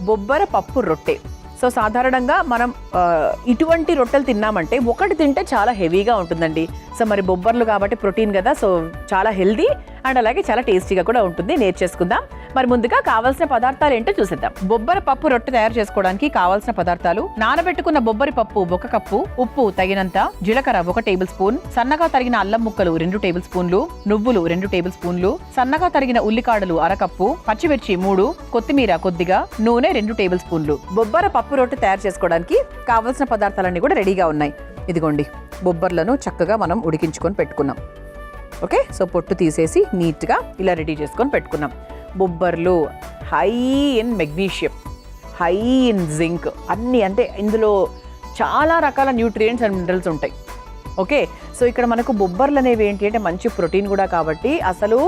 బొబ్బర పప్పు రొట్టె. సో సాధారణంగా మనం ఇటువంటి రొట్టెలు తిన్నామంటే ఒకటి తింటే చాలా హెవీగా ఉంటుందండి. సో మరి బొబ్బర్లు కాబట్టి ప్రోటీన్ కదా, సో చాలా హెల్దీ అండ్ అలాగే చాలా టేస్టీగా కూడా ఉంటుంది. నేర్చేసుకుందాం. మరి ముందుగా కావాల్సిన పదార్థాలు ఏంటో చూసేద్దాం. బొబ్బర పప్పు రొట్టె తయారు చేసుకోవడానికి కావాల్సిన పదార్థాలు: నానబెట్టుకున్న బొబ్బరి పప్పు 1 కప్పు, ఉప్పు తగినంత, జీలకర్ర 1 టేబుల్ స్పూన్, సన్నగా తరిగిన అల్లం ముక్కలు 2 టేబుల్ స్పూన్లు, నువ్వులు 2 టేబుల్ స్పూన్లు, సన్నగా తరిగిన ఉల్లికాడలు 1/2 కప్పు, పచ్చిమిర్చి 3, కొత్తిమీర కొద్దిగా, నూనె 2 టేబుల్ స్పూన్లు. బొబ్బర పప్పు రొట్టె తయారు చేసుకోవడానికి కావాల్సిన పదార్థాలన్నీ కూడా రెడీగా ఉన్నాయి. ఇదిగోండి, బొబ్బర్లను చక్కగా మనం ఉడికించుకొని పెట్టుకున్నాం. ఓకే, సో పొట్టు తీసేసి నీట్గా ఇలా రెడీ చేసుకొని పెట్టుకున్నాం. బొబ్బర్లు high in magnesium, high in zinc, అన్నీ అంటే ఇందులో చాలా రకాల న్యూట్రియంట్స్ అండ్ మినరల్స్ ఉంటాయి. ఓకే, సో ఇక్కడ మనకు బొబ్బర్లు అనేవి ఏంటి అంటే మంచి ప్రోటీన్ కూడా కాబట్టి అసలు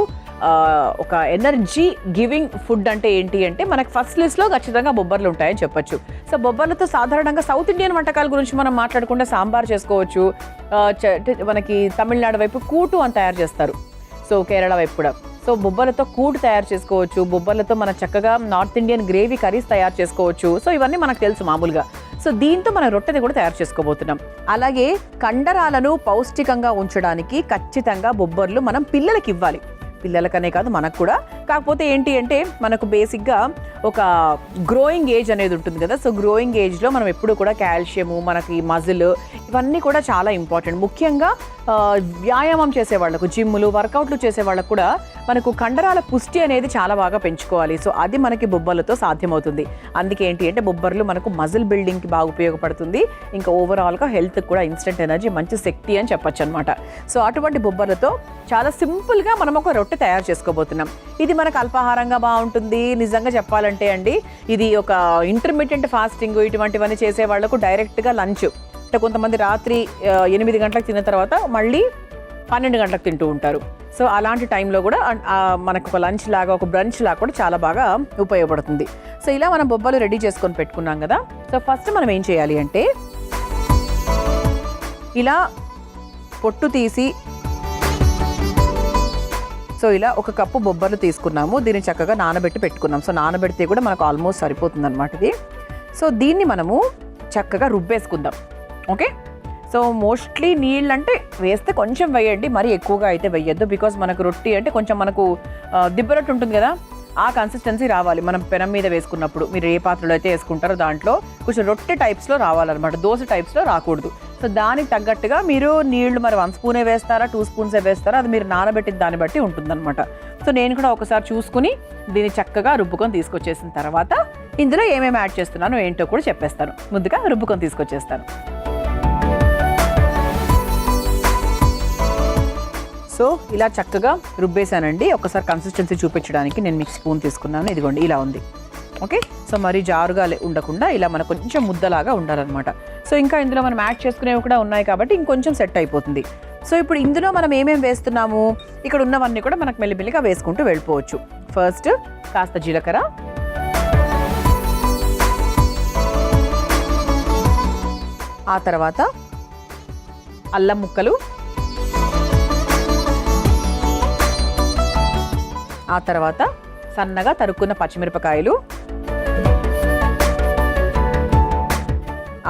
ఒక ఎనర్జీ గివింగ్ ఫుడ్ అంటే ఏంటి అంటే మనకు ఫస్ట్ లిస్ట్లో ఖచ్చితంగా బొబ్బర్లు ఉంటాయని చెప్పొచ్చు. సో బొబ్బర్లతో సాధారణంగా సౌత్ ఇండియన్ వంటకాల గురించి మనం మాట్లాడుకుంటే సాంబార్ చేసుకోవచ్చు. మనకి తమిళనాడు వైపు కూటు అని తయారు చేస్తారు, సో కేరళ వైపు కూడా. సో బొబ్బర్లతో కూటు తయారు చేసుకోవచ్చు. బొబ్బర్లతో మనం చక్కగా నార్త్ ఇండియన్ గ్రేవీ కర్రీస్ తయారు చేసుకోవచ్చు. సో ఇవన్నీ మనకు తెలుసు మామూలుగా. సో దీంతో మనం రొట్టెని కూడా తయారు చేసుకోబోతున్నాం. అలాగే కండరాలను పౌష్టికంగా ఉంచడానికి ఖచ్చితంగా బొబ్బర్లు మనం పిల్లలకి ఇవ్వాలి. పిల్లలకనే కాదు మనకు కూడా. కాకపోతే ఏంటి అంటే మనకు బేసిక్గా ఒక గ్రోయింగ్ ఏజ్ అనేది ఉంటుంది కదా. సో గ్రోయింగ్ ఏజ్లో మనం ఎప్పుడు కూడా కాల్షియము, మనకి మజిల్, ఇవన్నీ కూడా చాలా ఇంపార్టెంట్. ముఖ్యంగా వ్యాయామం చేసే వాళ్ళకు, జిమ్లు, వర్కౌట్లు చేసే వాళ్ళకు కూడా మనకు కండరాల పుష్టి అనేది చాలా బాగా పెంచుకోవాలి. సో అది మనకి బొబ్బర్లతో సాధ్యమవుతుంది. అందుకే ఏంటి అంటే బొబ్బర్లు మనకు మజిల్ బిల్డింగ్కి బాగా ఉపయోగపడుతుంది. ఇంకా ఓవరాల్గా హెల్త్కి కూడా ఇన్స్టెంట్ ఎనర్జీ, మంచి శక్తి అని చెప్పొచ్చు అనమాట. సో అటువంటి బొబ్బర్లతో చాలా సింపుల్గా మనం ఒక రొట్టె తయారు చేసుకోబోతున్నాం. ఇది మనకు అల్పాహారంగా బాగుంటుంది. నిజంగా చెప్పాలంటే అండి, ఇది ఒక ఇంటర్మీడియట్ ఫాస్టింగ్ ఇటువంటివన్నీ చేసే వాళ్ళకు డైరెక్ట్గా లంచ్ అంటే కొంతమంది రాత్రి 8 గంటలకు తిన్న తర్వాత మళ్ళీ 12 గంటలకు తింటూ ఉంటారు. సో అలాంటి టైంలో కూడా మనకు ఒక లంచ్ లాగా, ఒక బ్రంచ్ లాగా కూడా చాలా బాగా ఉపయోగపడుతుంది. సో ఇలా మనం బొబ్బలు రెడీ చేసుకొని పెట్టుకున్నాం కదా. సో ఫస్ట్ మనం ఏం చేయాలి అంటే ఇలా పొట్టు తీసి, సో ఇలా 1 కప్పు బొబ్బర్లు తీసుకున్నాము. దీన్ని చక్కగా నానబెట్టి పెట్టుకున్నాం. సో నానబెడితే కూడా మనకు ఆల్మోస్ట్ సరిపోతుంది అనమాట ఇది. సో దీన్ని మనము చక్కగా రుబ్బేసుకుందాం. ఓకే, సో మోస్ట్లీ నీళ్ళు అంటే వేస్తే కొంచెం వేయండి, మరీ ఎక్కువగా అయితే వేయద్దు. బికాజ్ మనకు రొట్టి అంటే కొంచెం మనకు దిబ్బరొట్టు ఉంటుంది కదా, ఆ కన్సిస్టెన్సీ రావాలి మనం పెనం మీద వేసుకున్నప్పుడు. మీరు ఏ పాత్రలో అయితే వేసుకుంటారో దాంట్లో కొంచెం రొట్టె టైప్స్లో రావాలన్నమాట, దోశ టైప్స్లో రాకూడదు. సో దానికి తగ్గట్టుగా మీరు నీళ్లు మరి 1 స్పూనే వేస్తారా, 2 స్పూన్సే వేస్తారా, అది మీరు నానబెట్టిన దాన్ని బట్టి ఉంటుందన్నమాట. సో నేను కూడా ఒకసారి చూసుకుని దీన్ని చక్కగా రుబ్బుకొని తీసుకొచ్చేసిన తర్వాత ఇందులో ఏమేమి యాడ్ చేస్తున్నానో ఏంటో కూడా చెప్పేస్తాను. ముందుగా రుబ్బుకొని తీసుకొచ్చేస్తాను. సో ఇలా చక్కగా రుబ్బేశానండి. ఒకసారి కన్సిస్టెన్సీ చూపించడానికి నేను మీకు స్పూన్ తీసుకున్నాను. ఇదిగోండి ఇలా ఉంది. ఓకే, సో మరి జారుగా ఉండకుండా ఇలా మనకు కొంచెం ముద్దలాగా ఉండాలన్నమాట. సో ఇంకా ఇందులో మనం యాడ్ చేసుకునేవి కూడా ఉన్నాయి కాబట్టి ఇంకొంచెం సెట్ అయిపోతుంది. సో ఇప్పుడు ఇందులో మనం ఏమేమి వేస్తున్నాము, ఇక్కడ ఉన్నవన్నీ కూడా మనకు మెల్లిమెల్లిగా వేసుకుంటూ వెళ్ళిపోవచ్చు. ఫస్ట్ కాస్త జీలకర్ర, ఆ తర్వాత అల్లం ముక్కలు, ఆ తర్వాత సన్నగా తరుక్కున్న పచ్చిమిరపకాయలు,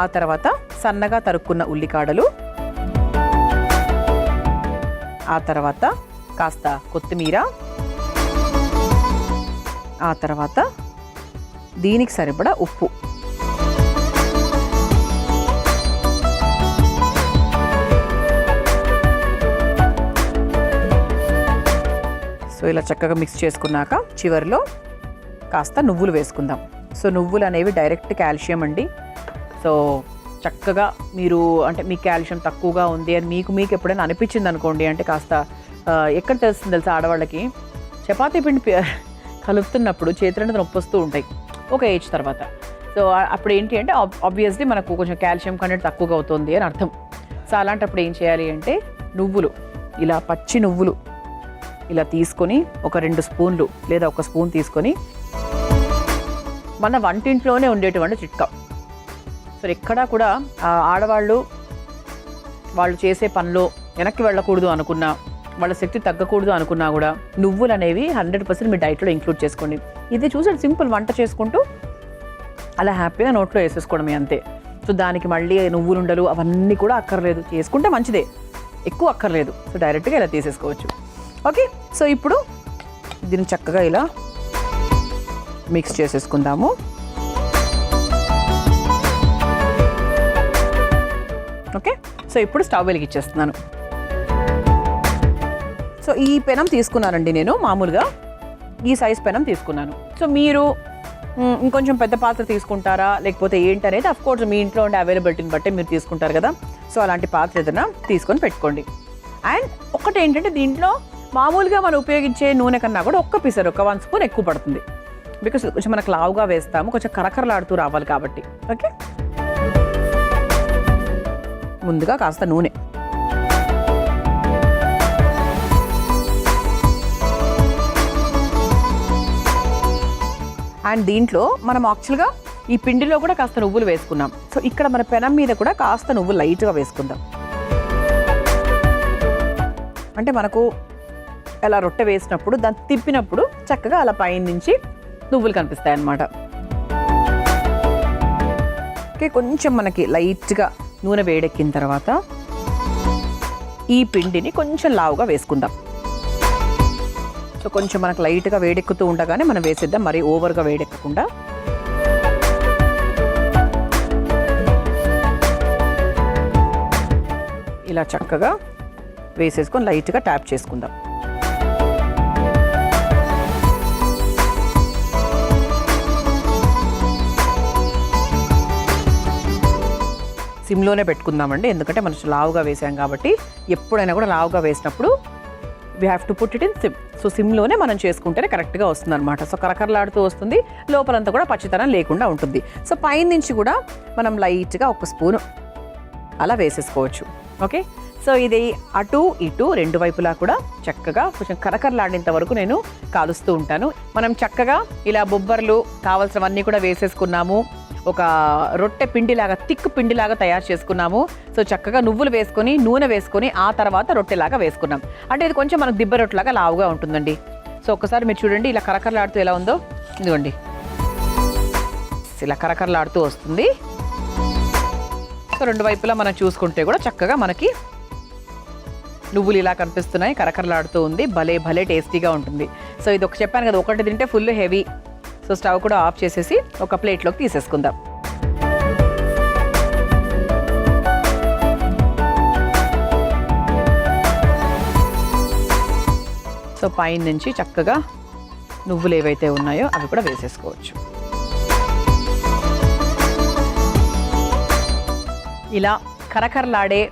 ఆ తర్వాత సన్నగా తరుక్కున్న ఉల్లికాడలు, ఆ తర్వాత కాస్త కొత్తిమీర, ఆ తర్వాత దీనికి సరిపడా ఉప్పు. సో ఇలా చక్కగా మిక్స్ చేసుకున్నాక చివరిలో కాస్త నువ్వులు వేసుకుందాం. సో నువ్వులు అనేవి డైరెక్ట్ కాల్షియం అండి. సో చక్కగా మీరు అంటే మీకు కాల్షియం తక్కువగా ఉంది అని మీకు ఎప్పుడైనా అనిపించింది అనుకోండి, అంటే కాస్త ఎక్కడ తెలుస్తుంది తెలుసా, ఆడవాళ్ళకి చపాతీ పిండి కలుపుతున్నప్పుడు చేతులంటే నొప్పి వస్తూ ఉంటాయి ఒక ఏజ్ తర్వాత. సో అప్పుడు ఏంటి అంటే ఆబ్వియస్లీ మనకు కొంచెం కాల్షియం కంటెంట్ తక్కువగా అవుతుంది అని అర్థం. సో అలాంటప్పుడు ఏం చేయాలి అంటే నువ్వులు, ఇలా పచ్చి నువ్వులు ఇలా తీసుకొని ఒక 2 స్పూన్లు లేదా 1 స్పూన్ తీసుకొని, మన వంటింట్లోనే ఉండేటువంటి చిట్కా. సో ఎక్కడా కూడా ఆడవాళ్ళు వాళ్ళు చేసే పనిలో వెనక్కి వెళ్ళకూడదు అనుకున్నా, వాళ్ళ శక్తి తగ్గకూడదు అనుకున్నా కూడా నువ్వులు అనేవి 100% మీ డైట్లో ఇంక్లూడ్ చేసుకోండి. ఇది చూసాడు సింపుల్, వంట చేసుకుంటూ అలా హ్యాపీగా నోట్లో వేసేసుకోవడమే అంతే. సో దానికి మళ్ళీ నువ్వులుండలు అవన్నీ కూడా అక్కర్లేదు, చేసుకుంటే మంచిదే, ఎక్కువ అక్కర్లేదు. సో డైరెక్ట్గా ఇలా తీసేసుకోవచ్చు. ఓకే, సో ఇప్పుడు దీన్ని చక్కగా ఇలా మిక్స్ చేసేసుకుందాము. ఓకే, సో ఇప్పుడు స్టవ్ వెలిగించేస్తున్నాను. సో ఈ పెనం తీసుకున్నానండి నేను, మామూలుగా ఈ సైజ్ పెనం తీసుకున్నాను. సో మీరు ఇంకొంచెం పెద్ద పాత్ర తీసుకుంటారా లేకపోతే ఏంటనేది అఫ్కోర్స్ మీ ఇంట్లో ఉండే అవైలబిలిటీని బట్టి మీరు తీసుకుంటారు కదా. సో అలాంటి పాత్ర ఏదైనా తీసుకొని పెట్టుకోండి. అండ్ ఒకటి ఏంటంటే దీంట్లో మామూలుగా మనం ఉపయోగించే నూనె కన్నా కూడా ఒక్క 1 స్పూన్ ఎక్కువ పడుతుంది. బికాస్ కొంచెం మనకు లావుగా వేస్తాము, కొంచెం కరకరలాడుతూ రావాలి కాబట్టి. ఓకే, ముందుగా కాస్త నూనె, అండ్ దీంట్లో మనం యాక్చువల్గా ఈ పిండిలో కూడా కాస్త నువ్వులు వేసుకున్నాం. సో ఇక్కడ మన పెనం మీద కూడా కాస్త నువ్వులు లైట్గా వేసుకుందాం. అంటే మనకు ఎలా రొట్టె వేసినప్పుడు దాన్ని తిప్పినప్పుడు చక్కగా అలా పైన నుంచి నువ్వులు కనిపిస్తాయి అన్నమాట. ఓకే, కొంచెం మనకి లైట్గా నూనె వేడెక్కిన తర్వాత ఈ పిండిని కొంచెం లావుగా వేసుకుందాం. సో కొంచెం మనకు లైట్గా వేడెక్కుతూ ఉండగానే మనం వేసేద్దాం, మరి ఓవర్గా వేడెక్కకుండా. ఇలా చక్కగా వేసేసుకొని లైట్గా ట్యాప్ చేసుకుందాం. సిమ్లోనే పెట్టుకుందామండి, ఎందుకంటే మనం లావుగా వేసాం కాబట్టి. ఎప్పుడైనా కూడా లావుగా వేసినప్పుడు we have to put it in SIM. So సిమ్లోనే మనం చేసుకుంటేనే కరెక్ట్గా వస్తుంది అనమాట. సో కరకరలాడుతూ వస్తుంది, లోపలంతా కూడా పచ్చితనం లేకుండా ఉంటుంది. సో పైన నుంచి కూడా మనం లైట్గా 1 స్పూను అలా వేసేసుకోవచ్చు. ఓకే, సో ఇది అటు ఇటు 2 వైపులా కూడా చక్కగా కొంచెం కరకరలాడేంత వరకు నేను కాలుస్తూ ఉంటాను. మనం చక్కగా ఇలా బొబ్బర్లు కావాల్సినవన్నీ కూడా వేసేసుకున్నాము. ఒక రొట్టె పిండిలాగా, థిక్ పిండిలాగా తయారు చేసుకున్నాము. సో చక్కగా నువ్వులు వేసుకొని నూనె వేసుకొని ఆ తర్వాత రొట్టెలాగా వేసుకున్నాం. అంటే ఇది కొంచెం మనకు దిబ్బ రొట్టెలాగా లావుగా ఉంటుందండి. సో ఒక్కసారి మీరు చూడండి ఇలా కరకరలాడుతూ ఎలా ఉందో, ఇదిగోండి ఇలా కరకరలాడుతూ వస్తుంది. సో 2 వైపులా మనం చూసుకుంటే కూడా చక్కగా మనకి నువ్వులు ఇలా కనిపిస్తున్నాయి, కరకరలాడుతూ ఉంది. భలే భలే టేస్టీగా ఉంటుంది. సో ఇది ఒక చెప్పాను కదా, ఒకటి తింటే ఫుల్ హెవీ. సో స్టవ్ కూడా ఆఫ్ చేసేసి ఒక ప్లేట్లోకి తీసేసుకుందాం. సో పైన నుంచి చక్కగా నువ్వులు ఏవైతే ఉన్నాయో అవి కూడా వేసేసుకోవచ్చు. ఇలా కరకరలాడే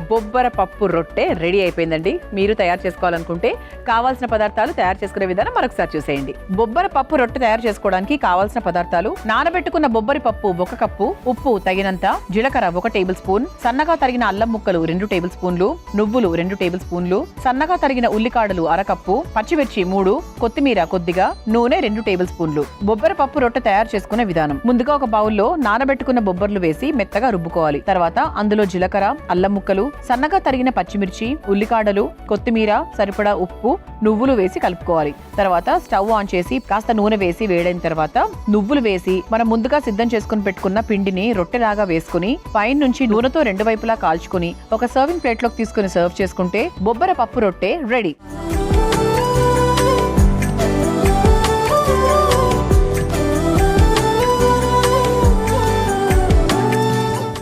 బొబ్బర పప్పు రొట్టె రెడీ అయిపోయిందండి. మీరు తయారు చేసుకోవాలనుకుంటే కావాల్సిన పదార్థాలు తయారు చేసుకునే విధానం మరొకసారి చూసేయండి. బొబ్బర పప్పు రొట్టె తయారు చేసుకోవడానికి కావాల్సిన పదార్థాలు: నానబెట్టుకున్న బొబ్బరి పప్పు 1 కప్పు, ఉప్పు తగినంత, జీలకర్ర 1 టేబుల్ స్పూన్, సన్నగా తరిగిన అల్లం ముక్కలు 2 టేబుల్ స్పూన్లు, నువ్వులు 2 టేబుల్ స్పూన్లు, సన్నగా తరిగిన ఉల్లికాడలు 1/2 కప్పు, పచ్చిమిర్చి 3, కొత్తిమీర కొద్దిగా, నూనె 2 టేబుల్ స్పూన్లు. బొబ్బర పప్పు రొట్టె తయారు చేసుకునే విధానం: ముందుగా ఒక బౌల్లో నానబెట్టుకున్న బొబ్బర్లు వేసి మెత్తగా రుబ్బుకోవాలి. తర్వాత అందులో జీలకర్ర, అల్లం ముక్కలు, సన్నగా తరిగిన పచ్చిమిర్చి, ఉల్లికాడలు, కొత్తిమీర, సరిపడా ఉప్పు, నువ్వులు వేసి కలుపుకోవాలి. తర్వాత స్టవ్ ఆన్ చేసి కాస్త నూనె వేసి వేడైన తర్వాత నువ్వులు వేసి మనం ముందుగా సిద్ధం చేసుకుని పెట్టుకున్న పిండిని రొట్టెలాగా వేసుకుని పైన నుంచి నూనెతో 2 వైపులా కాల్చుకుని ఒక సర్వింగ్ ప్లేట్ లోకి తీసుకుని సర్వ్ చేసుకుంటే బొబ్బర పప్పు రొట్టె రెడీ.